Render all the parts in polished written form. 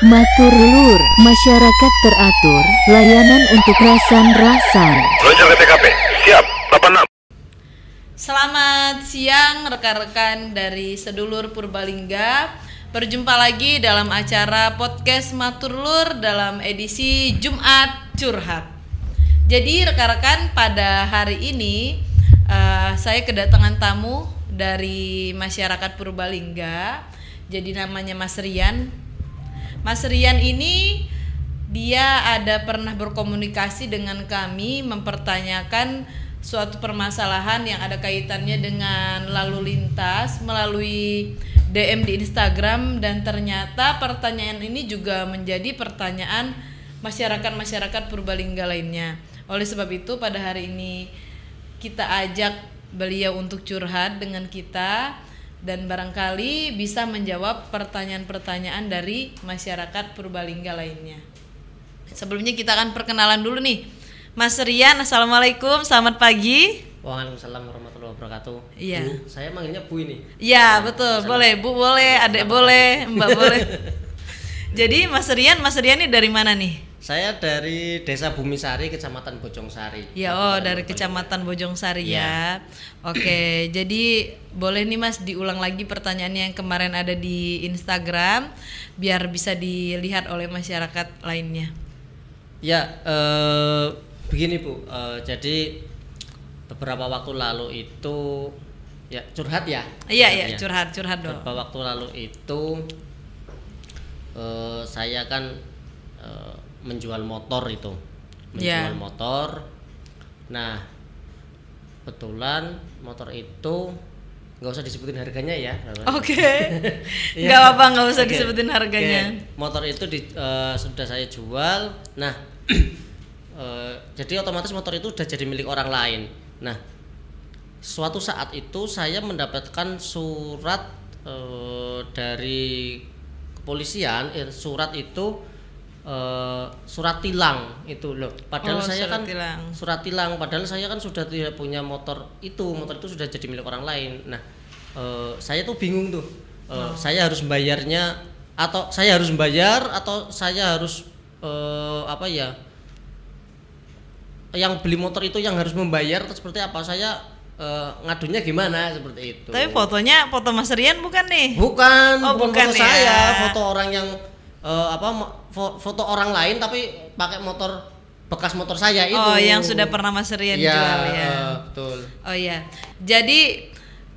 Matur Lur, masyarakat teratur, layanan untuk rasan-rasan. Loncat ke TKP, siap, 86. Selamat siang rekan-rekan dari Sedulur Purbalingga. Berjumpa lagi dalam acara podcast Matur Lur dalam edisi Jumat Curhat. Jadi rekan-rekan, pada hari ini saya kedatangan tamu dari masyarakat Purbalingga. Jadi namanya Mas Rian. Mas Rian ini dia ada pernah berkomunikasi dengan kami mempertanyakan suatu permasalahan yang ada kaitannya dengan lalu lintas melalui DM di Instagram, dan ternyata pertanyaan ini juga menjadi pertanyaan masyarakat Purbalingga lainnya. Oleh sebab itu pada hari ini kita ajak beliau untuk curhat dengan kita dan barangkali bisa menjawab pertanyaan-pertanyaan dari masyarakat Purbalingga lainnya. Sebelumnya kita akan perkenalan dulu nih. Mas Rian, Assalamualaikum, selamat pagi. Waalaikumsalam warahmatullahi wabarakatuh. Iya. Bu, saya manggilnya Bu ini. Iya, betul. Boleh, Bu boleh, Adek boleh, Mbak boleh. Jadi Mas Rian ini dari mana nih? Saya dari Desa Bumisari, Kecamatan Bojongsari. Ya, dari Kecamatan Bojongsari ya. Oke, jadi boleh nih Mas diulang lagi pertanyaannya yang kemarin ada di Instagram biar bisa dilihat oleh masyarakat lainnya. Ya, begini Bu. Jadi beberapa waktu lalu itu ya curhat ya. Iya, curhat dong. Beberapa waktu lalu itu saya kan menjual motor itu, motor. Nah, kebetulan motor itu nggak usah disebutin harganya ya. Oke. Nggak apa-apa, nggak usah disebutin harganya. Motor itu sudah saya jual. Nah, jadi otomatis motor itu sudah jadi milik orang lain. Nah, suatu saat itu saya mendapatkan surat dari kepolisian. Surat itu surat tilang itu loh. Padahal saya kan surat tilang. Padahal saya kan sudah tidak punya motor itu sudah jadi milik orang lain. Nah, saya tuh bingung tuh. Saya harus membayarnya atau saya harus membayar atau saya harus yang beli motor itu yang harus membayar atau seperti apa? Saya ngadunya gimana seperti itu. Tapi fotonya foto Mas Rian bukan nih? Bukan foto ya. Saya, foto orang yang foto orang lain tapi pakai motor bekas motor saya itu. Oh, yang sudah pernah Mas Rian jual ya. Betul. Oh iya. Jadi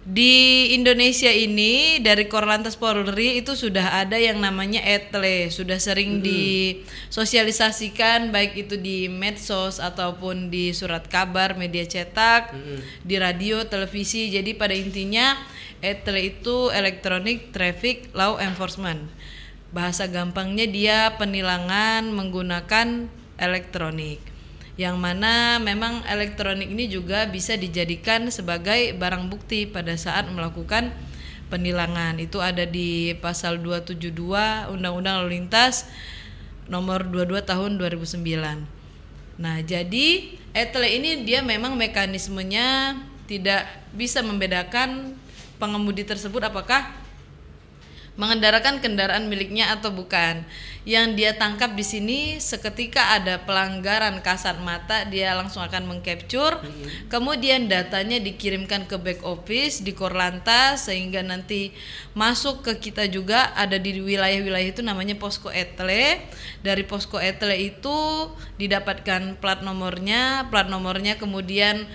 di Indonesia ini dari Korlantas Polri itu sudah ada yang namanya etle, sudah sering disosialisasikan baik itu di medsos ataupun di surat kabar, media cetak, di radio, televisi. Jadi pada intinya etle itu Electronic Traffic Law Enforcement. Bahasa gampangnya dia penilangan menggunakan elektronik, yang mana memang elektronik ini juga bisa dijadikan sebagai barang bukti pada saat melakukan penilangan. Itu ada di pasal 272 Undang-Undang Lalu Lintas nomor 22 tahun 2009. Nah, jadi etle ini dia memang mekanismenya tidak bisa membedakan pengemudi tersebut apakah mengendarakan kendaraan miliknya atau bukan. Yang dia tangkap di sini seketika ada pelanggaran kasat mata, dia langsung akan mengcapture. Kemudian datanya dikirimkan ke back office di Korlantas sehingga nanti masuk ke kita juga. Ada di wilayah-wilayah itu namanya posko etle. Dari posko etle itu didapatkan plat nomornya kemudian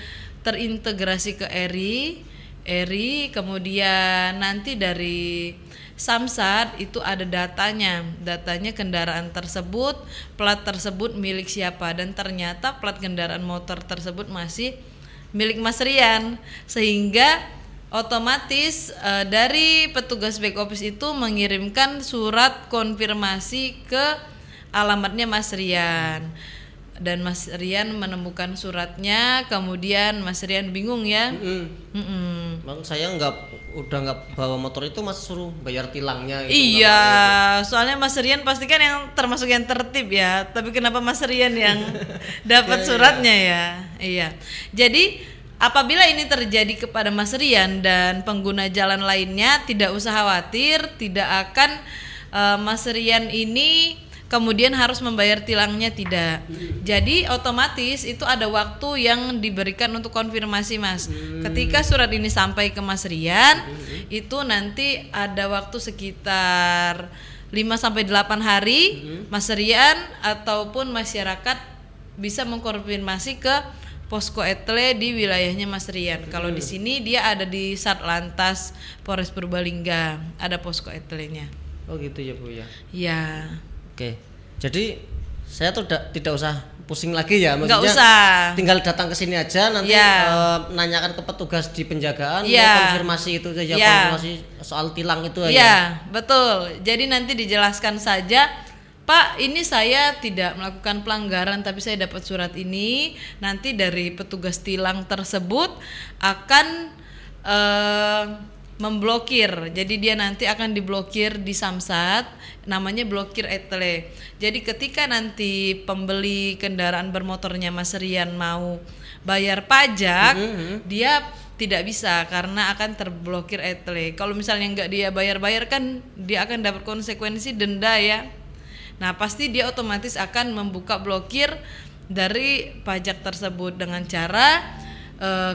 terintegrasi ke ERI, kemudian nanti dari Samsat itu ada datanya kendaraan tersebut, plat tersebut milik siapa, dan ternyata plat kendaraan motor tersebut masih milik Mas Rian, sehingga otomatis dari petugas back office itu mengirimkan surat konfirmasi ke alamatnya Mas Rian. Dan Mas Rian menemukan suratnya, kemudian Mas Rian bingung ya. Bang, saya udah nggak bawa motor itu, Mas suruh bayar tilangnya gitu. Iya, soalnya Mas Rian pasti kan yang termasuk yang tertib ya. Tapi kenapa Mas Rian yang dapat suratnya ya? Iya. Jadi apabila ini terjadi kepada Mas Rian dan pengguna jalan lainnya, tidak usah khawatir, tidak akan Mas Rian ini kemudian harus membayar tilangnya tidak. Jadi otomatis itu ada waktu yang diberikan untuk konfirmasi Mas. Ketika surat ini sampai ke Mas Rian, itu nanti ada waktu sekitar 5-8 hari, Mas Rian ataupun masyarakat bisa mengkonfirmasi ke posko etle di wilayahnya Mas Rian. Kalau di sini dia ada di Satlantas Polres Purbalingga, ada posko etlenya. Oh gitu ya Bu ya. Ya. Oke, jadi saya tuh tidak usah pusing lagi ya, maksudnya nggak usah. Tinggal datang ke sini aja nanti nanyakan ke petugas di penjagaan, konfirmasi itu saja, konfirmasi soal tilang itu aja. Iya, betul. Jadi nanti dijelaskan saja, Pak, ini saya tidak melakukan pelanggaran tapi saya dapat surat ini. Nanti dari petugas tilang tersebut akan memblokir. Jadi dia nanti akan diblokir di Samsat, namanya blokir etle. Jadi ketika nanti pembeli kendaraan bermotornya Mas Rian mau bayar pajak, dia tidak bisa karena akan terblokir etle. Kalau misalnya nggak dia bayar-bayar kan dia akan dapat konsekuensi denda ya. Nah pasti dia otomatis akan membuka blokir dari pajak tersebut dengan cara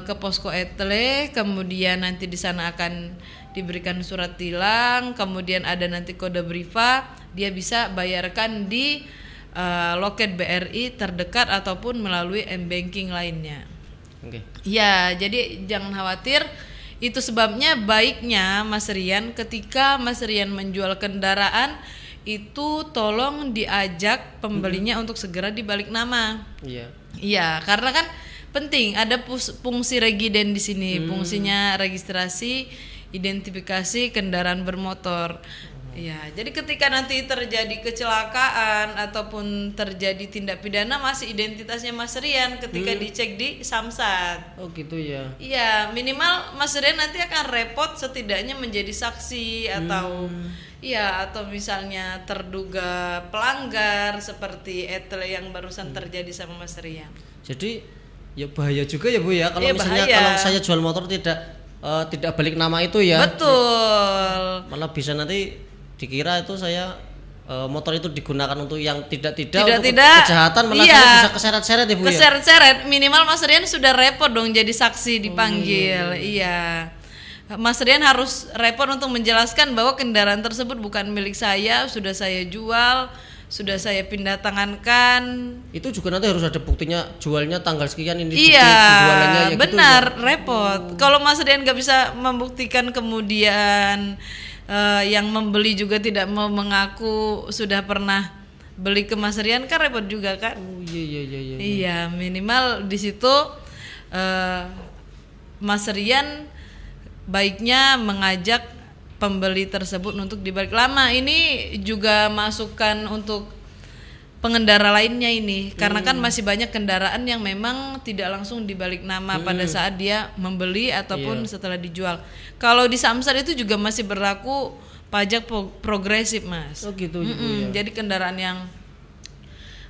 ke posko etle, kemudian nanti di sana akan diberikan surat tilang, kemudian ada nanti kode briva, dia bisa bayarkan di loket BRI terdekat ataupun melalui m-banking lainnya. Oke. Ya, jadi jangan khawatir. Itu sebabnya baiknya Mas Rian ketika Mas Rian menjual kendaraan itu tolong diajak pembelinya untuk segera dibalik nama. Iya. Iya, karena kan penting ada fungsi regiden di sini, fungsinya registrasi, identifikasi kendaraan bermotor. Ya, jadi ketika nanti terjadi kecelakaan ataupun terjadi tindak pidana masih identitasnya Mas Rian ketika dicek di Samsat. Oh gitu ya. Iya, minimal Mas Rian nanti akan repot setidaknya menjadi saksi atau atau misalnya terduga pelanggar seperti etle yang barusan terjadi sama Mas Rian. Jadi ya bahaya juga ya Bu ya kalau misalnya kalau saya jual motor tidak balik nama itu ya. Betul. Malah bisa nanti dikira itu saya motor itu digunakan untuk yang tidak kejahatan, malah saya bisa keseret-seret ya Bu ya. Keseret-seret, minimal Mas Rian sudah repot dong jadi saksi dipanggil. Iya. Mas Rian harus repot untuk menjelaskan bahwa kendaraan tersebut bukan milik saya, sudah saya jual, sudah saya pindah tangankan. Itu juga nanti harus ada buktinya jualnya tanggal sekian ini. Iya, jualannya ya benar gitu ya. Repot. Kalau Mas Rian nggak bisa membuktikan kemudian yang membeli juga tidak mau mengaku sudah pernah beli ke Mas Rian kan repot juga kan. Oh iya. Iya, minimal di situ Mas Rian baiknya mengajak pembeli tersebut untuk dibalik lama. Ini juga masukan untuk pengendara lainnya ini, karena kan masih banyak kendaraan yang memang tidak langsung dibalik nama pada saat dia membeli ataupun setelah dijual. Kalau di Samsat itu juga masih berlaku pajak progresif Mas. Oh gitu. Jadi kendaraan yang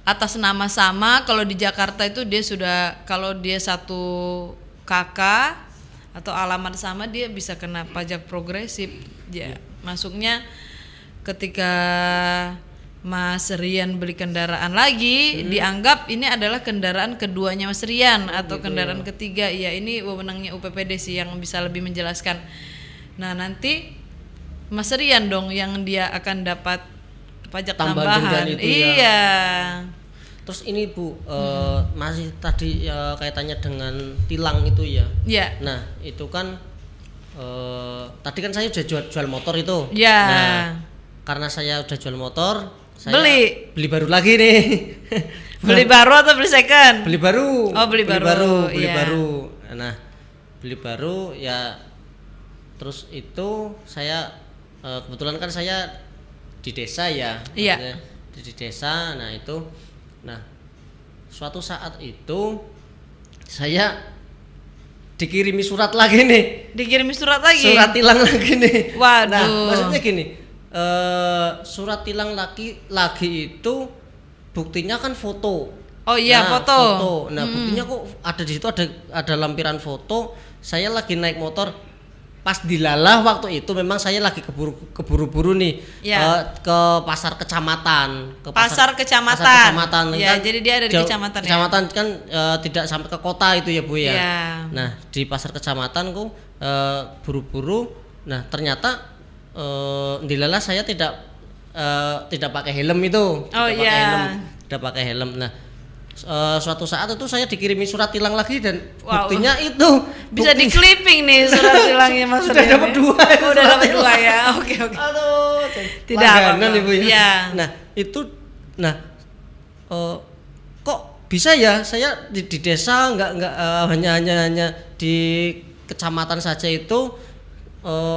atas nama sama, kalau di Jakarta itu dia sudah, kalau dia satu KK atau alamat sama dia bisa kena pajak progresif. Ya, masuknya ketika Mas Rian beli kendaraan lagi dianggap ini adalah kendaraan keduanya Mas Rian atau kendaraan ketiga. Ya, ini wewenangnya UPPD sih yang bisa lebih menjelaskan. Nah, nanti Mas Rian dong yang dia akan dapat pajak tambahan. Iya. Terus ini Bu, masih tadi kaitannya dengan tilang itu ya. Iya. Nah, itu kan tadi kan saya udah jual motor itu. Iya. Nah, karena saya udah jual motor, saya beli baru lagi nih. Beli baru atau beli second? Beli baru. Oh, beli baru. Nah, beli baru ya. Terus itu saya kebetulan kan saya di desa ya. Iya. Di desa, nah itu. Nah, suatu saat itu saya dikirimi surat lagi nih. Dikirimi surat lagi? Surat tilang lagi nih. Waduh. Nah, maksudnya gini, surat tilang lagi itu buktinya kan foto. Oh iya, nah, foto. Nah, buktinya kok ada di situ ada lampiran foto. Saya lagi naik motor, pas dilalah waktu itu memang saya lagi keburu-buru nih ke pasar kecamatan, pasar kecamatan ya, kan, jadi dia ada di kecamatan kan tidak sampai ke kota itu ya Bu ya. Nah di pasar kecamatan ku buru-buru, nah ternyata dilalah saya tidak pakai helm itu, tidak pakai helm. Nah suatu saat itu saya dikirimi surat tilang lagi dan buktinya itu bisa di clipping nih surat tilangnya Mas. Sudah dapat 2. Udah dapat 2 ya. Oke. Aduh, tidak apa-apa. Ibu ya. Nah, itu kok bisa ya saya di desa nggak hanya di kecamatan saja itu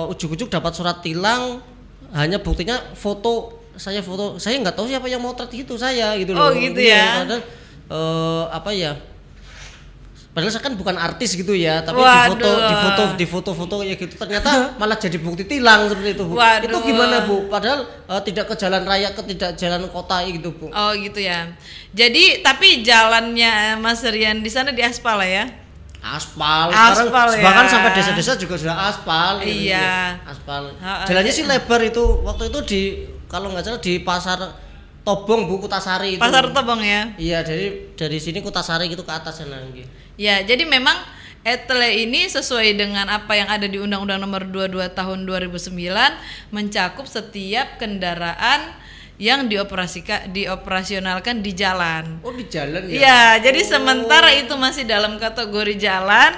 ujuk-ujuk dapat surat tilang, hanya buktinya foto saya nggak tahu siapa yang motret gitu saya gitu loh. Oh gitu ya. Padahal saya kan bukan artis gitu ya, tapi di foto ya gitu ternyata malah jadi bukti tilang seperti itu Bu. Itu gimana Bu? Padahal tidak ke jalan raya, tidak jalan kota gitu Bu. Oh gitu ya. Jadi tapi jalannya Mas Rian di sana di aspal ya? Aspal sekarang ya. Bahkan sampai desa-desa juga sudah aspal. Iya. Gitu, aspal. Jalannya sih lebar itu. Waktu itu kalau nggak salah di pasar Tobong Bu, Kutasari itu. Pasar Tobong ya? Iya, dari sini Kutasari gitu ke atas sana gitu. Ya, jadi memang ETLE ini sesuai dengan apa yang ada di Undang-Undang Nomor 22 Tahun 2009 mencakup setiap kendaraan yang dioperasionalkan di jalan. Oh, di jalan ya? Iya, jadi sementara itu masih dalam kategori jalan,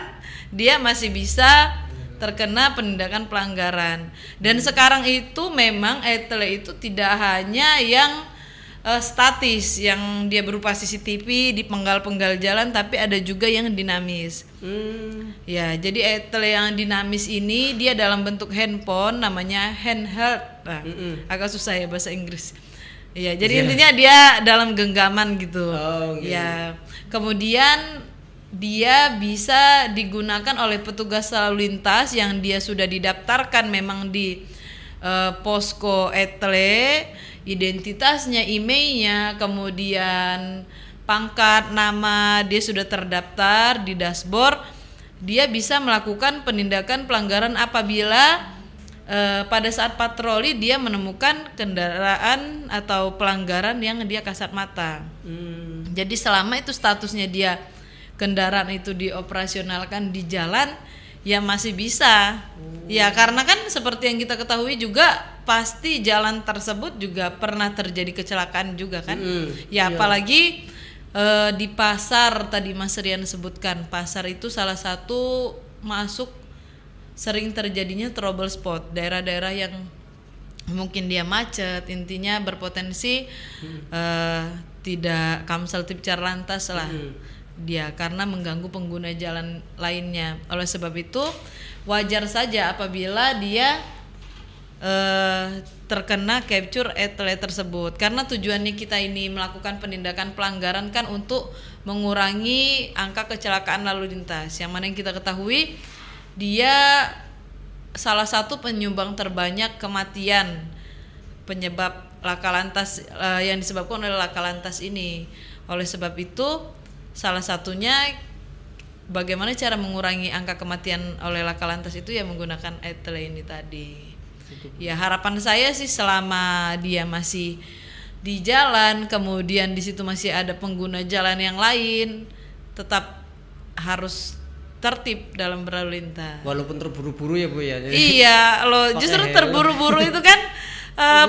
dia masih bisa terkena penindakan pelanggaran. Dan sekarang itu memang ETLE itu tidak hanya yang statis yang dia berupa CCTV di penggal-penggal jalan, tapi ada juga yang dinamis. Ya, jadi ETLE yang dinamis ini dia dalam bentuk handphone, namanya handheld. Nah, agak susah ya bahasa Inggris. Ya, jadi intinya dia dalam genggaman gitu. Ya, kemudian dia bisa digunakan oleh petugas lalu lintas yang dia sudah didaftarkan memang di posko ETLE, identitasnya, emailnya, kemudian pangkat, nama, dia sudah terdaftar di dashboard. Dia bisa melakukan penindakan pelanggaran apabila pada saat patroli dia menemukan kendaraan atau pelanggaran yang dia kasat mata. Jadi selama itu statusnya dia kendaraan itu dioperasionalkan di jalan, ya masih bisa. Ya karena kan seperti yang kita ketahui juga pasti jalan tersebut juga pernah terjadi kecelakaan juga kan. Apalagi di pasar tadi Mas Rian sebutkan, pasar itu salah satu masuk sering terjadinya trouble spot, daerah-daerah yang mungkin dia macet, intinya berpotensi tidak kamsel tipcar lantas lah. Dia karena mengganggu pengguna jalan lainnya. Oleh sebab itu wajar saja apabila dia terkena capture ETLE tersebut, karena tujuannya kita ini melakukan penindakan pelanggaran kan untuk mengurangi angka kecelakaan lalu lintas, yang mana yang kita ketahui dia salah satu penyumbang terbanyak kematian penyebab laka lantas yang disebabkan oleh laka lantas ini. Oleh sebab itu salah satunya bagaimana cara mengurangi angka kematian oleh laka lantas itu ya menggunakan ETLE ini tadi. Ya harapan saya sih selama dia masih di jalan, kemudian di situ masih ada pengguna jalan yang lain, tetap harus tertib dalam berlalu lintas. Walaupun terburu-buru ya Bu ya. Iya, loh justru terburu-buru itu kan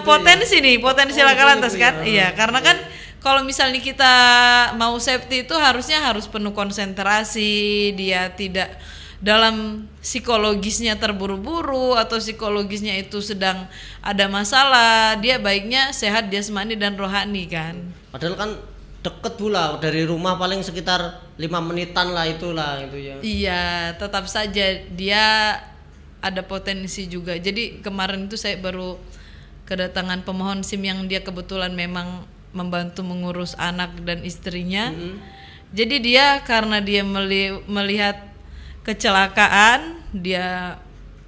potensi nih, potensi laka lantas kan. Iya, karena kan kalau misalnya kita mau safety itu harusnya harus penuh konsentrasi, dia tidak dalam psikologisnya terburu-buru atau psikologisnya itu sedang ada masalah, dia baiknya sehat jasmani dan rohani kan. Padahal kan deket pula dari rumah paling sekitar 5 menitan lah itulah itu ya. Iya, tetap saja dia ada potensi juga. Jadi kemarin itu saya baru kedatangan pemohon SIM yang dia kebetulan memang membantu mengurus anak dan istrinya. Jadi dia karena dia melihat kecelakaan, dia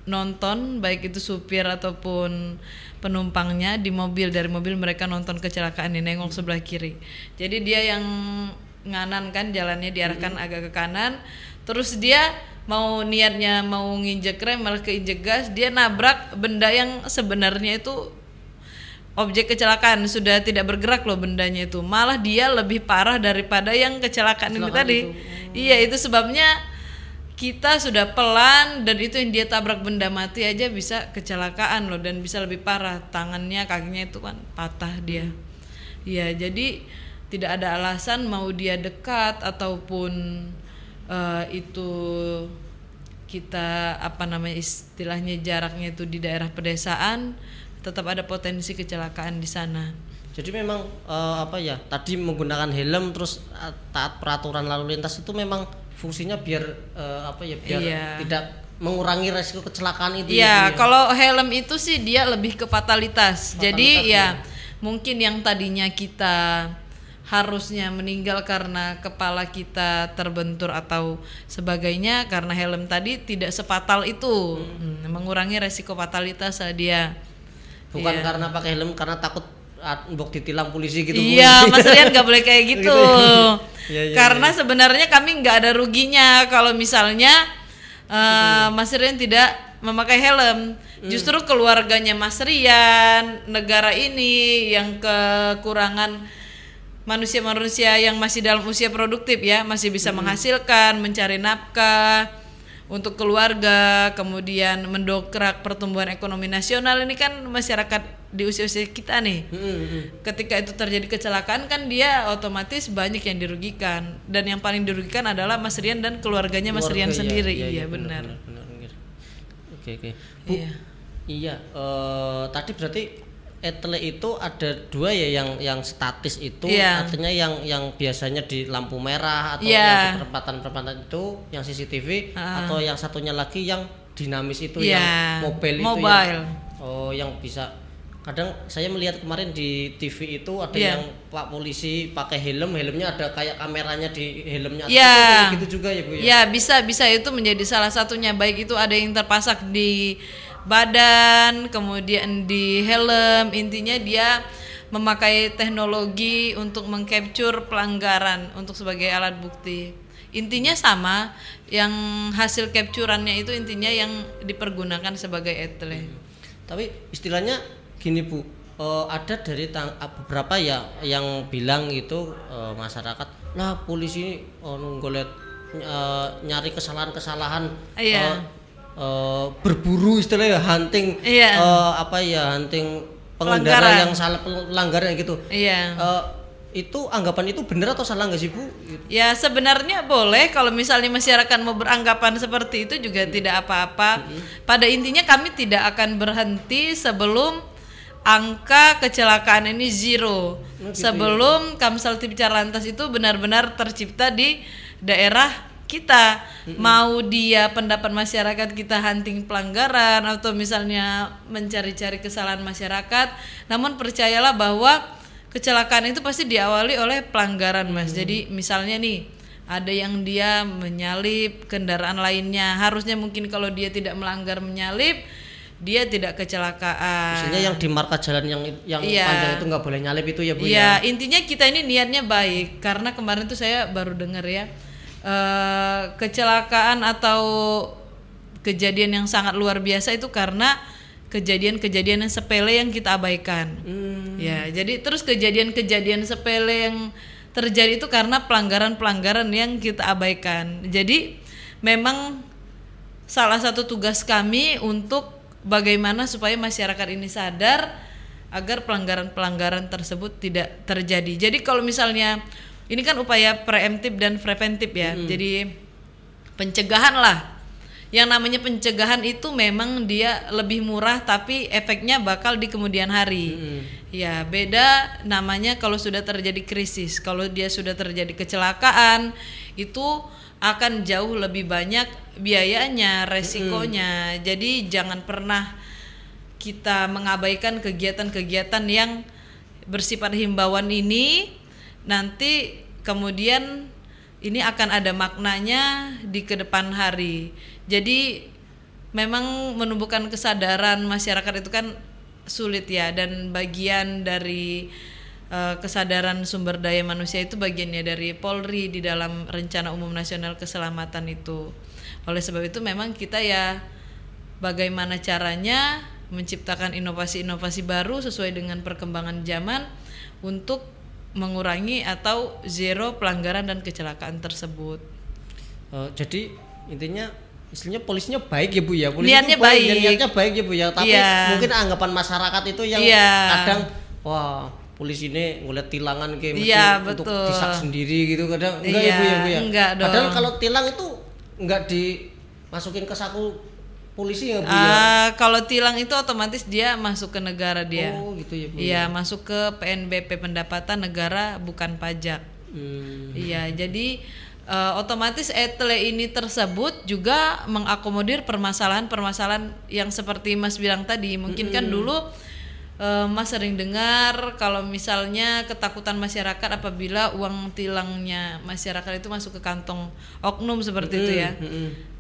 nonton baik itu supir ataupun penumpangnya di mobil, dari mobil mereka nonton kecelakaan ini, nengok sebelah kiri. Jadi dia yang nganan kan jalannya diarahkan agak ke kanan, terus dia mau niatnya mau nginjek rem malah keinjek gas, dia nabrak benda yang sebenarnya itu objek kecelakaan, sudah tidak bergerak loh bendanya itu, malah dia lebih parah daripada yang kecelakaan ini tadi. Iya, itu sebabnya kita sudah pelan dan itu yang dia tabrak benda mati aja bisa kecelakaan loh, dan bisa lebih parah, tangannya kakinya itu kan patah dia. Iya, jadi tidak ada alasan mau dia dekat ataupun itu kita istilahnya jaraknya itu di daerah pedesaan, tetap ada potensi kecelakaan di sana. Jadi memang tadi menggunakan helm terus taat peraturan lalu lintas itu memang fungsinya biar tidak mengurangi resiko kecelakaan itu. Iya, kalau helm itu sih dia lebih ke fatalitas. Jadi ya mungkin yang tadinya kita harusnya meninggal karena kepala kita terbentur atau sebagainya, karena helm tadi tidak sefatal itu. Mengurangi resiko fatalitas dia. Bukan karena pakai helm karena takut mbok ditilang polisi gitu. Iya, Mas Rian nggak boleh kayak gitu. Karena sebenarnya kami nggak ada ruginya kalau misalnya Mas Rian tidak memakai helm. Justru keluarganya Mas Rian, negara ini yang kekurangan manusia-manusia yang masih dalam usia produktif ya, masih bisa menghasilkan, mencari nafkah untuk keluarga, kemudian mendongkrak pertumbuhan ekonomi nasional. Ini kan masyarakat di usia-usia kita nih. Ketika itu terjadi kecelakaan kan dia otomatis banyak yang dirugikan, dan yang paling dirugikan adalah Mas Rian dan keluarganya Mas Rian sendiri. Iya, benar. Oke. Bu. Iya, tadi berarti etle itu ada dua ya, yang statis itu artinya yang biasanya di lampu merah atau yang di perempatan itu yang CCTV, atau yang satunya lagi yang dinamis itu yang mobile. Itu yang bisa, kadang saya melihat kemarin di TV itu ada yang Pak polisi pakai helmnya ada kayak kameranya di helmnya, gitu juga ya Bu ya. Ya, bisa itu menjadi salah satunya, baik itu ada yang terpasang di badan, kemudian di helm. Intinya dia memakai teknologi untuk mengcapture pelanggaran untuk sebagai alat bukti. Intinya sama, yang hasil capturannya itu intinya yang dipergunakan sebagai etle. Tapi istilahnya gini Bu, ada dari beberapa ya yang bilang gitu, masyarakat lah polisi nggolet nyari kesalahan-kesalahan, berburu istilahnya hunting, hunting pengendara yang salah, pelanggaran gitu. Itu anggapan itu benar atau salah nggak sih Bu? Ya sebenarnya boleh, kalau misalnya masyarakat mau beranggapan seperti itu juga tidak apa-apa. Pada intinya kami tidak akan berhenti sebelum angka kecelakaan ini zero, sebelum Kamsel Tipcar Lantas itu benar-benar tercipta di daerah kita. Mau dia pendapat masyarakat kita hunting pelanggaran atau misalnya mencari-cari kesalahan masyarakat, namun percayalah bahwa kecelakaan itu pasti diawali oleh pelanggaran, Mas. Jadi misalnya nih ada yang dia menyalip kendaraan lainnya, harusnya mungkin kalau dia tidak melanggar menyalip, dia tidak kecelakaan. Misalnya yang di marka jalan yang panjang itu nggak boleh nyalip itu ya Bu. Iya, intinya kita ini niatnya baik, karena kemarin tuh saya baru dengar ya, kecelakaan atau kejadian yang sangat luar biasa itu karena kejadian-kejadian yang sepele yang kita abaikan. Ya, jadi terus kejadian-kejadian sepele yang terjadi itu karena pelanggaran-pelanggaran yang kita abaikan. Jadi memang salah satu tugas kami untuk bagaimana supaya masyarakat ini sadar agar pelanggaran-pelanggaran tersebut tidak terjadi. Jadi kalau misalnya ini kan upaya preemptif dan preventif ya. Jadi pencegahan lah. Yang namanya pencegahan itu memang dia lebih murah tapi efeknya bakal di kemudian hari. Ya, beda namanya kalau sudah terjadi krisis. Kalau dia sudah terjadi kecelakaan itu akan jauh lebih banyak biayanya, resikonya. Jadi jangan pernah kita mengabaikan kegiatan-kegiatan yang bersifat himbauan ini. Nanti kemudian ini akan ada maknanya di kedepan hari. Jadi memang menumbuhkan kesadaran masyarakat itu kan sulit ya, dan bagian dari kesadaran sumber daya manusia itu bagiannya dari Polri di dalam Rencana Umum Nasional Keselamatan itu. Oleh sebab itu memang kita ya bagaimana caranya menciptakan inovasi-inovasi baru sesuai dengan perkembangan zaman untuk mengurangi atau zero pelanggaran dan kecelakaan tersebut. Jadi intinya istilahnya polisinya baik ya Bu ya. Niatnya baik. Niatnya baik ya Bu ya. Tapi mungkin anggapan masyarakat itu yang kadang wah polisi ini ngeliat tilangan kayak untuk disak sendiri gitu kadang enggak ya Bu ya. Enggak dong. Padahal kalau tilang itu enggak dimasukin ke saku polisi ya Bu ya. Kalau tilang itu otomatis dia masuk ke negara dia. Oh gitu ya Bu. Iya, masuk ke PNBP pendapatan negara bukan pajak. Iya, jadi otomatis etle ini tersebut juga mengakomodir permasalahan-permasalahan yang seperti Mas bilang tadi. Mungkin kan dulu Mas sering dengar kalau misalnya ketakutan masyarakat apabila uang tilangnya masyarakat itu masuk ke kantong oknum seperti itu ya.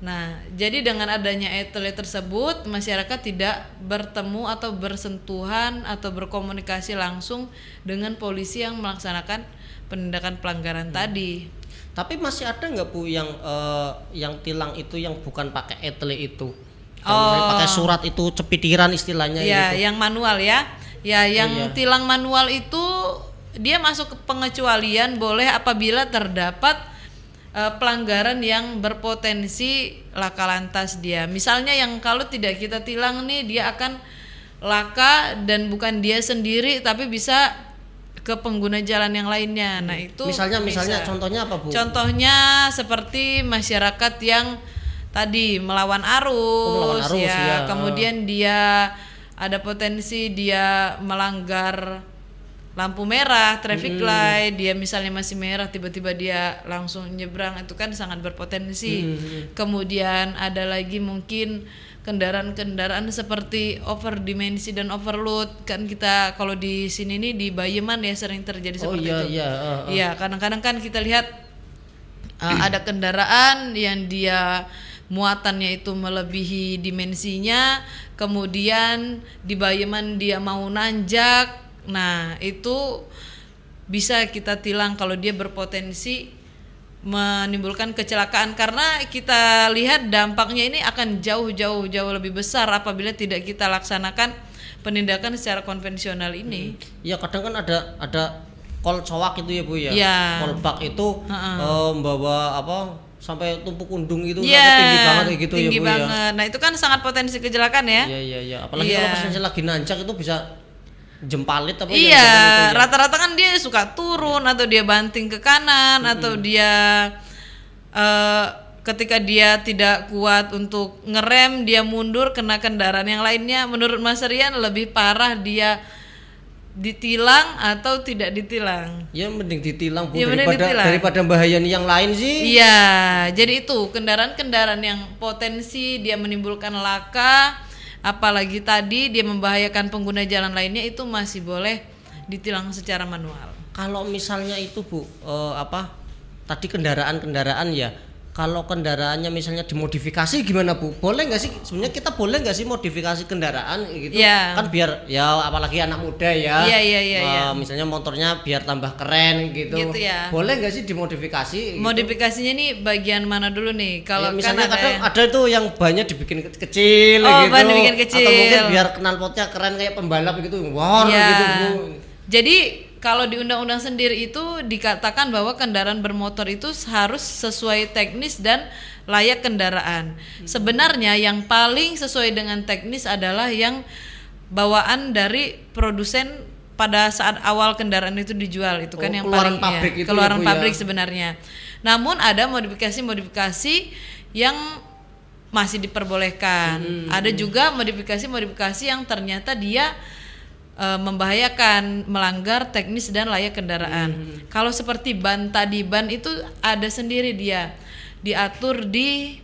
Nah, jadi dengan adanya etle tersebut masyarakat tidak bertemu atau bersentuhan atau berkomunikasi langsung dengan polisi yang melaksanakan penindakan pelanggaran tadi. Tapi masih ada nggak Bu yang tilang itu yang bukan pakai etle itu? Pakai surat itu cepitiran istilahnya ya, gitu. Yang manual ya. Ya, yang tilang manual itu dia masuk ke pengecualian boleh apabila terdapat pelanggaran yang berpotensi laka lantas dia. Misalnya yang kalau tidak kita tilang nih dia akan laka dan bukan dia sendiri tapi bisa ke pengguna jalan yang lainnya. Nah, itu misalnya contohnya apa Bu? Contohnya seperti masyarakat yang tadi melawan arus, ya. Kemudian dia ada potensi dia melanggar lampu merah, traffic light, dia misalnya masih merah tiba-tiba dia langsung nyebrang, itu kan sangat berpotensi. Kemudian ada lagi mungkin kendaraan-kendaraan seperti overdimensi dan overload, kan kita kalau di sini nih di Bayeman ya sering terjadi seperti itu. Iya, kadang-kadang kan kita lihat ada kendaraan yang dia muatannya itu melebihi dimensinya, kemudian di Bayeman dia mau nanjak. Nah, itu bisa kita tilang kalau dia berpotensi menimbulkan kecelakaan, karena kita lihat dampaknya ini akan jauh lebih besar apabila tidak kita laksanakan penindakan secara konvensional ini. Ya, kadang kan ada kol cowak itu ya Bu ya. Kol bak itu membawa sampai tumpuk undung itu tinggi banget kayak gitu ya Bu. Tinggi banget. Nah, itu kan sangat potensi kecelakaan ya. Iya. Apalagi kalau pas lagi nanjak itu bisa jempalit apa rata-rata kan dia suka turun atau dia banting ke kanan atau dia ketika dia tidak kuat untuk ngerem dia mundur kena kendaraan yang lainnya. Menurut Mas Rian lebih parah dia ditilang atau tidak ditilang? Ya mending ditilang Bu, daripada bahayain yang lain sih. Iya, jadi itu kendaraan-kendaraan yang potensi dia menimbulkan laka, apalagi tadi dia membahayakan pengguna jalan lainnya, itu masih boleh ditilang secara manual. Kalau misalnya itu Bu, tadi kendaraan ya. Kalau kendaraannya misalnya dimodifikasi gimana Bu? Boleh nggak sih? Sebenarnya kita boleh nggak sih modifikasi kendaraan gitu? Kan biar ya apalagi anak muda ya. Misalnya motornya biar tambah keren gitu. Boleh nggak sih dimodifikasi? Modifikasinya nih bagian mana dulu nih? Kalau misalnya kan ada tuh yang bannya dibikin kecil gitu. Ban dibikin kecil. Atau mungkin biar knalpotnya keren kayak pembalap gitu. Wow gitu Bu. Jadi kalau di undang-undang sendiri itu dikatakan bahwa kendaraan bermotor itu harus sesuai teknis dan layak kendaraan. Sebenarnya yang paling sesuai dengan teknis adalah yang bawaan dari produsen pada saat awal kendaraan itu dijual. Itu kan yang paling keluaran pabrik sebenarnya. Namun ada modifikasi-modifikasi yang masih diperbolehkan. Ada juga modifikasi-modifikasi yang ternyata dia membahayakan, melanggar teknis dan layak kendaraan. Kalau seperti ban tadi, ban itu ada sendiri dia diatur di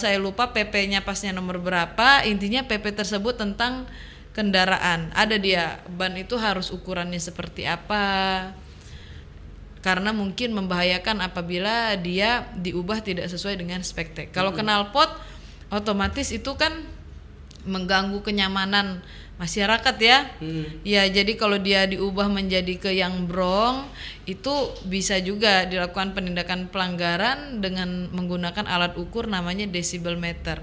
saya lupa PP-nya pasnya nomor berapa, intinya PP tersebut tentang kendaraan. Ada dia ban itu harus ukurannya seperti apa, karena mungkin membahayakan apabila dia diubah tidak sesuai dengan spek. Kalau knalpot otomatis itu kan mengganggu kenyamanan masyarakat ya. Ya, jadi kalau dia diubah menjadi ke yang brong itu bisa juga dilakukan penindakan pelanggaran dengan menggunakan alat ukur namanya decibel meter.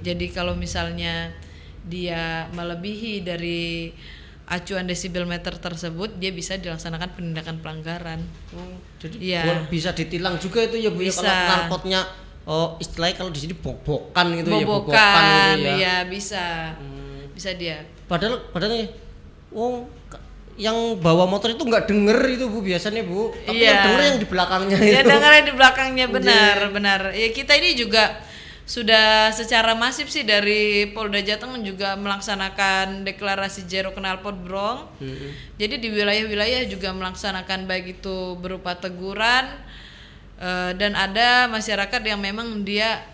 Jadi kalau misalnya dia melebihi dari acuan decibel meter tersebut, dia bisa dilaksanakan penindakan pelanggaran. Jadi ya, bisa ditilang juga itu ya Bu ya, kalau knalpotnya istilahnya kalau di sini bobokan gitu ya, bobokan gitu ya. Bisa. Bisa dia. Padahal yang bawa motor itu nggak denger itu Bu biasanya Bu, tapi yang denger yang di belakangnya itu. Ya denger yang di belakangnya, benar. Ya kita ini juga sudah secara masif sih dari Polda Jateng juga melaksanakan deklarasi zero knalpot brong. Jadi di wilayah-wilayah juga melaksanakan baik itu berupa teguran dan ada masyarakat yang memang dia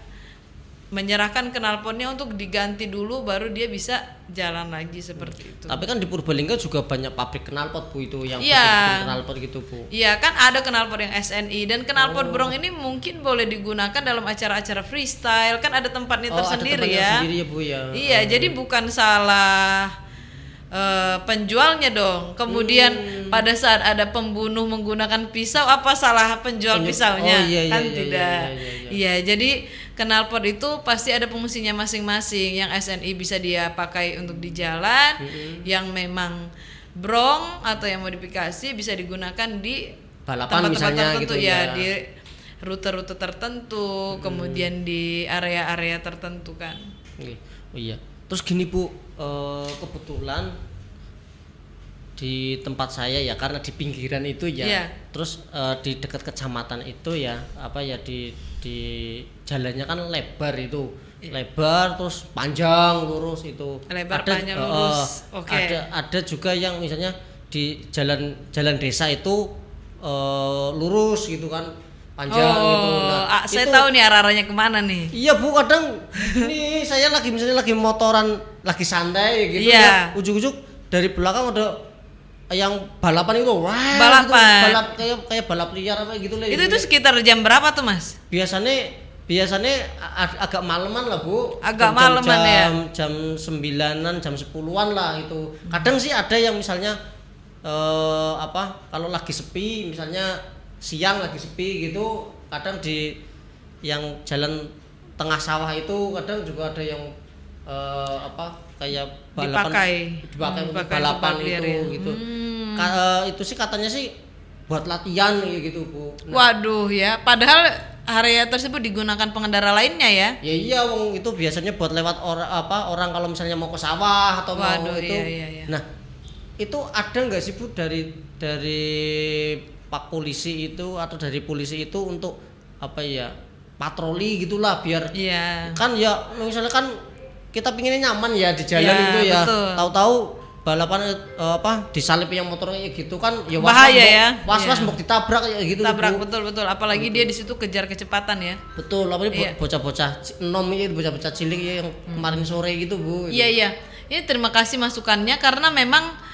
menyerahkan knalpotnya untuk diganti dulu baru dia bisa jalan lagi seperti itu. Tapi kan di Purbalingga juga banyak pabrik knalpot Bu itu yang bikin knalpot gitu Bu. Iya kan ada knalpot yang SNI dan knalpot brong ini mungkin boleh digunakan dalam acara-acara freestyle, kan ada tempatnya tersendiri ya. Sendiri ya Bu ya. Iya, jadi bukan salah penjualnya dong. Kemudian pada saat ada pembunuh menggunakan pisau, apa salah penjual pisaunya? Kan tidak. Iya, jadi knalpot itu pasti ada fungsinya masing-masing. Yang SNI bisa dia pakai untuk di jalan, yang memang brong atau yang modifikasi bisa digunakan di balapan tempat-tempat gitu tertentu ya, di rute-rute tertentu, kemudian di area-area tertentu kan. Oh iya. Terus gini Bu, kebetulan di tempat saya ya, karena di pinggiran itu ya, terus di dekat kecamatan itu ya, apa ya, di jalannya kan lebar itu, lebar terus panjang lurus itu. Lebar panjang lurus. Ada juga yang misalnya di jalan desa itu lurus gitu kan, panjang gitu. Nah, saya tahu nih arah-arahnya kemana nih. Iya Bu, kadang nih saya misalnya lagi motoran, lagi santai gitu ya, ujuk-ujuk dari belakang ada yang balapan itu, balapan gitu, kayak balap liar apa gitu lah. Itu sekitar jam berapa tuh Mas? Biasanya agak maleman lah Bu. Agak maleman ya. Jam 9-an, jam 10-an lah itu. Kadang sih ada yang misalnya kalau lagi sepi, misalnya siang lagi sepi gitu, kadang di yang jalan tengah sawah itu kadang juga ada yang kayak balapan dipakai balapan itu gitu. Itu sih katanya sih buat latihan gitu Bu. Waduh ya, padahal area tersebut digunakan pengendara lainnya ya. Ya iya, wong itu biasanya buat lewat orang kalau misalnya mau ke sawah atau mau itu. Iya. Nah, itu ada nggak sih Bu dari Pak Polisi itu atau dari polisi itu untuk apa ya, patroli gitulah, biar kan ya misalnya kan kita pinginnya nyaman ya di jalan itu ya, tahu-tahu balapan disalip yang motornya gitu kan ya, bahaya was-was mau ditabrak ya gitu. Tabrak, betul apalagi dia di situ kejar kecepatan ya. Betul, apalagi bocah-bocah bocah-bocah cilik yang kemarin sore gitu Bu. Iya. Ini terima kasih masukannya, karena memang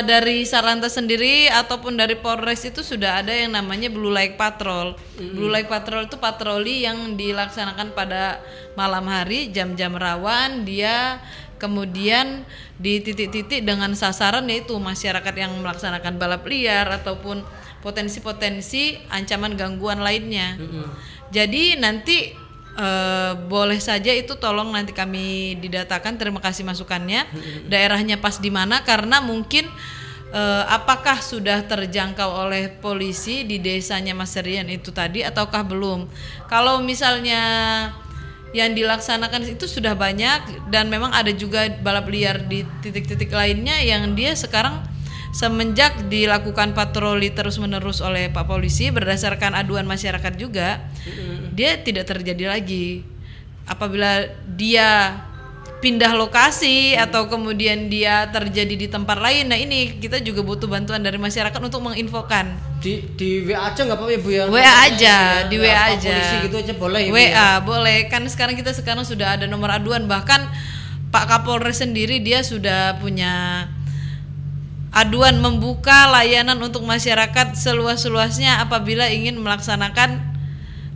dari Satlantas sendiri ataupun dari Polres itu sudah ada yang namanya Blue Light Patrol. Blue Light Patrol itu patroli yang dilaksanakan pada malam hari, jam-jam rawan. Dia kemudian di titik-titik dengan sasaran yaitu masyarakat yang melaksanakan balap liar ataupun potensi-potensi ancaman gangguan lainnya. Jadi nanti boleh saja itu tolong nanti kami didatakan, terima kasih masukannya, daerahnya pas di mana, karena mungkin apakah sudah terjangkau oleh polisi di desanya Mas Rian itu tadi ataukah belum. Kalau misalnya yang dilaksanakan itu sudah banyak dan memang ada juga balap liar di titik-titik lainnya yang dia sekarang semenjak dilakukan patroli terus-menerus oleh Pak Polisi berdasarkan aduan masyarakat juga, dia tidak terjadi lagi. Apabila dia pindah lokasi atau kemudian dia terjadi di tempat lain, nah ini kita juga butuh bantuan dari masyarakat untuk menginfokan. Di WA aja nggak apa-apa ya Bu ya? WA aja, di WA aja. Polisi gitu aja boleh ya Bu? WA boleh, kan sekarang sudah ada nomor aduan, bahkan Pak Kapolres sendiri dia sudah punya aduan, membuka layanan untuk masyarakat seluas-luasnya apabila ingin melaksanakan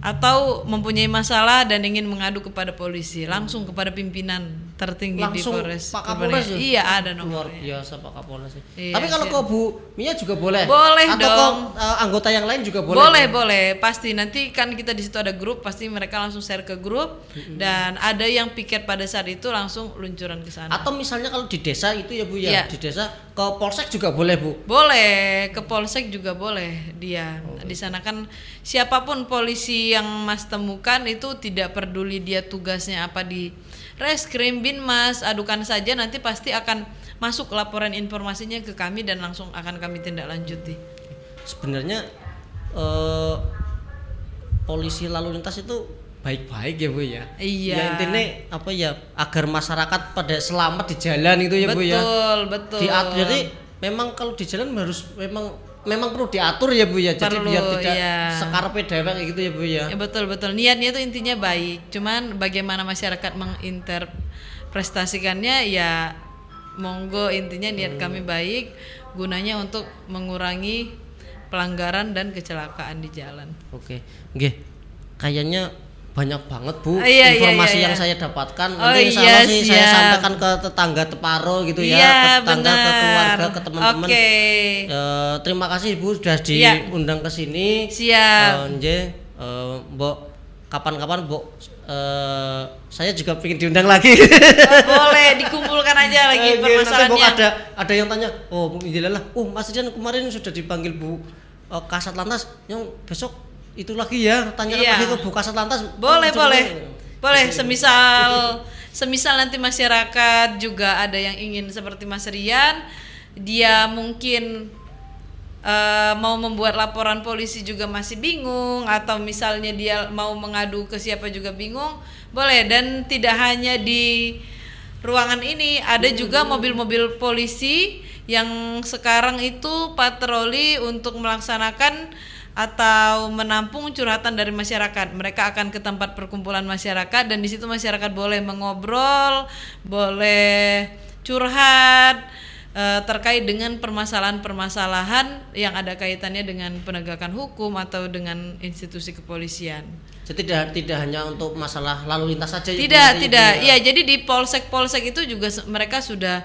atau mempunyai masalah dan ingin mengadu kepada polisi, langsung kepada pimpinan tertinggi langsung di Polres. Pak Kapolres ya? Iya, ada nomornya. Luar biasa Pak Kapolres. Iya, tapi kalau ke Bu Mia juga boleh? Boleh atau dong. ke anggota yang lain juga boleh? Boleh, boleh. Pasti nanti kan kita di situ ada grup, pasti mereka langsung share ke grup dan ada yang piket pada saat itu langsung luncuran ke sana. Atau misalnya kalau di desa itu ya Bu ya, Iya. di desa ke Polsek juga boleh Bu? Boleh, ke Polsek juga boleh dia. Di sana kan siapapun polisi yang Mas temukan itu tidak peduli dia tugasnya apa di Reskrim, Binmas, adukan saja nanti pasti akan masuk laporan informasinya ke kami dan langsung akan kami tindak lanjuti. Sebenarnya polisi lalu lintas itu baik-baik ya Bu ya. Iya. Ya intinya apa ya, agar masyarakat pada selamat di jalan itu ya Bu ya. Betul. Diatur, jadi memang kalau di jalan harus memang perlu diatur ya Bu ya. Jadi Perlu, biar tidak iya. sekarepe dewek gitu ya Bu ya. Ya betul. Niatnya itu intinya baik. Cuman bagaimana masyarakat menginterpretasikannya ya monggo, intinya niat kami baik gunanya untuk mengurangi pelanggaran dan kecelakaan di jalan. Oke. Nggih. Kayaknya banyak banget Bu iya. yang saya dapatkan. Nanti insya Allah sih saya sampaikan ke tetangga Teparo gitu ya, ke tetangga, ke keluarga, ke teman-teman. Terima kasih Bu sudah diundang ke sini. Siap. Mbok kapan-kapan Mbok saya juga pengen diundang lagi. Boleh dikumpulkan aja lagi permasalahannya. Nanti ada yang tanya, oh Mas Rian kemarin sudah dipanggil Bu Kasat Lantas, yang besok itu lagi ya, tanyakan lagi ke Bu Kasat Lantas. Boleh. Semisal nanti masyarakat juga ada yang ingin seperti Mas Rian, dia mungkin mau membuat laporan polisi juga masih bingung, atau misalnya dia mau mengadu ke siapa juga bingung, boleh. Dan tidak hanya di ruangan ini, ada juga mobil-mobil polisi yang sekarang itu patroli untuk melaksanakan atau menampung curhatan dari masyarakat. Mereka akan ke tempat perkumpulan masyarakat dan di situ masyarakat boleh mengobrol, boleh curhat terkait dengan permasalahan-permasalahan yang ada kaitannya dengan penegakan hukum atau dengan institusi kepolisian. Jadi tidak hanya untuk masalah lalu lintas saja. Tidak. Ya, jadi di polsek itu juga mereka sudah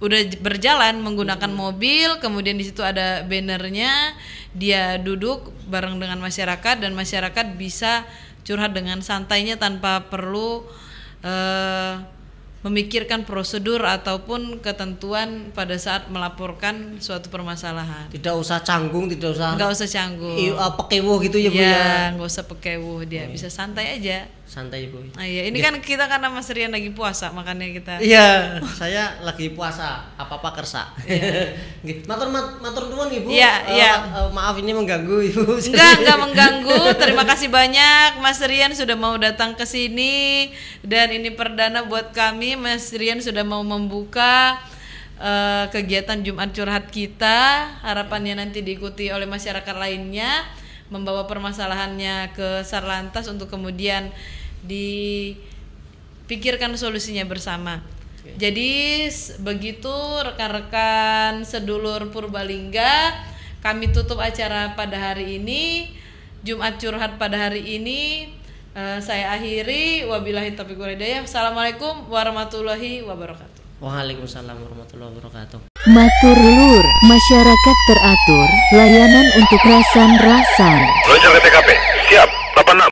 udah berjalan menggunakan mobil, kemudian di situ ada bannernya, dia duduk bareng dengan masyarakat dan masyarakat bisa curhat dengan santainya tanpa perlu memikirkan prosedur ataupun ketentuan pada saat melaporkan suatu permasalahan. Tidak usah canggung, nggak usah canggung. Pekewuh gitu ya Bu ya. Nggak usah pekewuh, dia bisa santai aja. Santai Bu. Iya, ini kan kita karena Mas Rian lagi puasa, makanya kita. Iya, saya lagi puasa, apa-apa kersa. Nggih, matur nuwun Ibu. Iya. Maaf ini mengganggu Ibu. Enggak mengganggu. Terima kasih banyak Mas Rian sudah mau datang ke sini dan ini perdana buat kami. Mas Rian sudah mau membuka kegiatan Jumat Curhat kita. Harapannya nanti diikuti oleh masyarakat lainnya, membawa permasalahannya ke Sarlantas untuk kemudian dipikirkan solusinya bersama. Jadi begitu rekan-rekan sedulur Purbalingga, kami tutup acara pada hari ini, Jumat Curhat pada hari ini. Saya akhiri, wabillahi taufiq wal hidayah. Assalamualaikum warahmatullahi wabarakatuh. Waalaikumsalam warahmatullahi wabarakatuh. Matur Lur, masyarakat teratur, layanan untuk rasan-rasan.